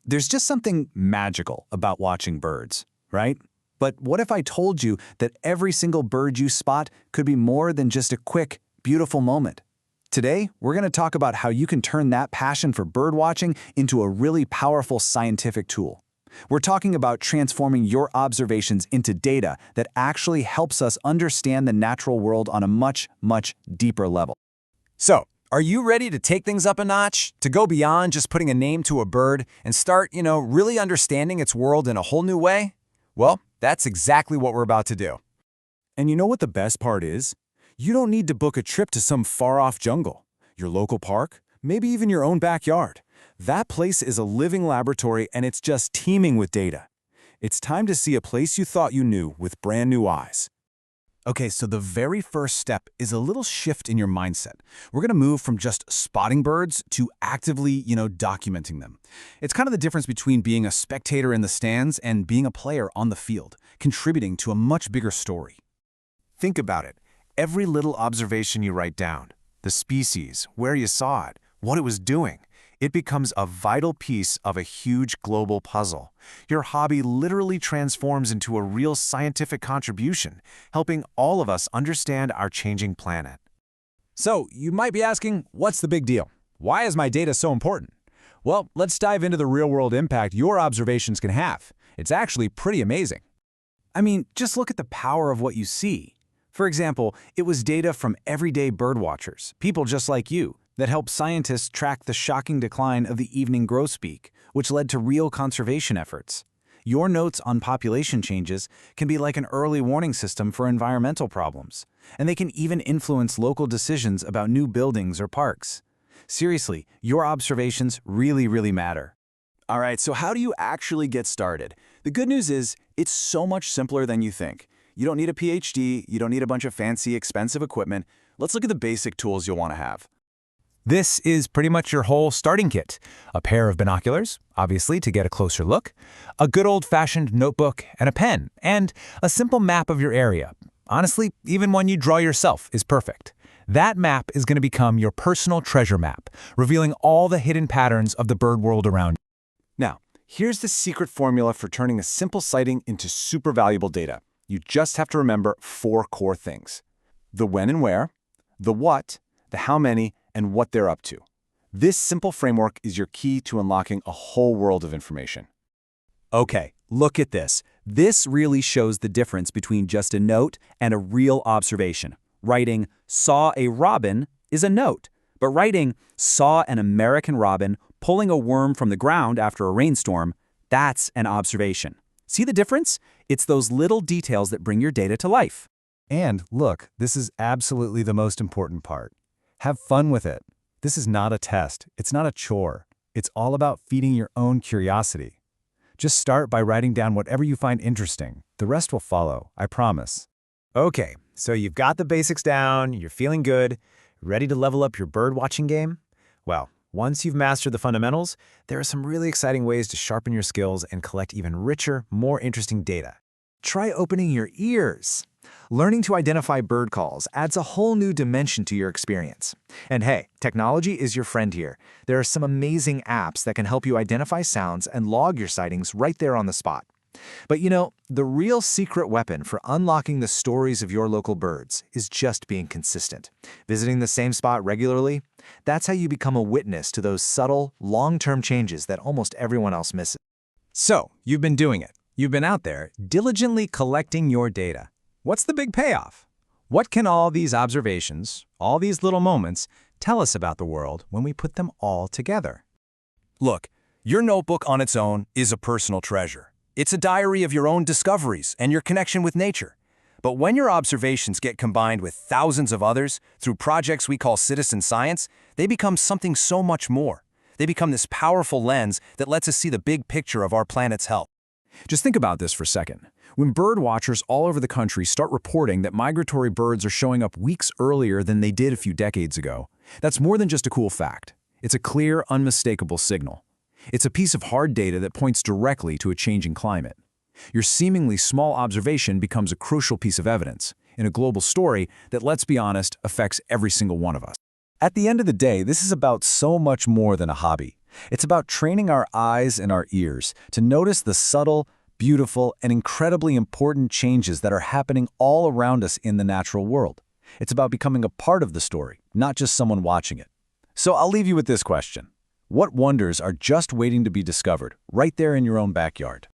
There's just something magical about watching birds, right? But what if I told you that every single bird you spot could be more than just a quick, beautiful moment? Today, we're going to talk about how you can turn that passion for birdwatching into a really powerful scientific tool. We're talking about transforming your observations into data that actually helps us understand the natural world on a much, much deeper level. So, are you ready to take things up a notch? To go beyond just putting a name to a bird and start, really understanding its world in a whole new way? Well, that's exactly what we're about to do. And you know what the best part is? You don't need to book a trip to some far-off jungle, your local park, maybe even your own backyard. That place is a living laboratory and it's just teeming with data. It's time to see a place you thought you knew with brand new eyes. Okay, so the very first step is a little shift in your mindset. We're going to move from just spotting birds to actively, documenting them. It's kind of the difference between being a spectator in the stands and being a player on the field, contributing to a much bigger story. Think about it. Every little observation you write down, the species, where you saw it, what it was doing, it becomes a vital piece of a huge global puzzle. Your hobby literally transforms into a real scientific contribution, helping all of us understand our changing planet. So, you might be asking, what's the big deal? Why is my data so important? Well, let's dive into the real-world impact your observations can have. It's actually pretty amazing. I mean, just look at the power of what you see. For example, it was data from everyday birdwatchers, people just like you, that helped scientists track the shocking decline of the evening grosbeak, which led to real conservation efforts. Your notes on population changes can be like an early warning system for environmental problems, and they can even influence local decisions about new buildings or parks. Seriously, your observations really matter. All right, so how do you actually get started? The good news is, it's so much simpler than you think. You don't need a PhD, you don't need a bunch of fancy, expensive equipment. Let's look at the basic tools you'll want to have. This is pretty much your whole starting kit. A pair of binoculars, obviously to get a closer look, a good old-fashioned notebook and a pen, and a simple map of your area. Honestly, even one you draw yourself is perfect. That map is going to become your personal treasure map, revealing all the hidden patterns of the bird world around you. Now, here's the secret formula for turning a simple sighting into super valuable data. You just have to remember 4 core things: the when and where, the what, the how many, and what they're up to. This simple framework is your key to unlocking a whole world of information. Okay, look at this. This really shows the difference between just a note and a real observation. Writing, "saw a robin" is a note, but writing, "saw an American robin pulling a worm from the ground after a rainstorm," that's an observation. See the difference? It's those little details that bring your data to life. And look, this is absolutely the most important part. Have fun with it. This is not a test. It's not a chore. It's all about feeding your own curiosity. Just start by writing down whatever you find interesting. The rest will follow, I promise. Okay, so you've got the basics down, you're feeling good, ready to level up your birdwatching game? Well, once you've mastered the fundamentals, there are some really exciting ways to sharpen your skills and collect even richer, more interesting data. Try opening your ears. Learning to identify bird calls adds a whole new dimension to your experience. And hey, technology is your friend here. There are some amazing apps that can help you identify sounds and log your sightings right there on the spot. But the real secret weapon for unlocking the stories of your local birds is just being consistent. Visiting the same spot regularly, that's how you become a witness to those subtle, long-term changes that almost everyone else misses. So, you've been doing it. You've been out there, diligently collecting your data. What's the big payoff? What can all these observations, all these little moments, tell us about the world when we put them all together? Look, your notebook on its own is a personal treasure. It's a diary of your own discoveries and your connection with nature. But when your observations get combined with thousands of others through projects we call citizen science, they become something so much more. They become this powerful lens that lets us see the big picture of our planet's health. Just think about this for a second. When bird watchers all over the country start reporting that migratory birds are showing up weeks earlier than they did a few decades ago, that's more than just a cool fact. It's a clear, unmistakable signal. It's a piece of hard data that points directly to a changing climate. Your seemingly small observation becomes a crucial piece of evidence in a global story that, let's be honest, affects every single one of us. At the end of the day, this is about so much more than a hobby. It's about training our eyes and our ears to notice the subtle, beautiful, and incredibly important changes that are happening all around us in the natural world. It's about becoming a part of the story, not just someone watching it. So I'll leave you with this question. What wonders are just waiting to be discovered right there in your own backyard?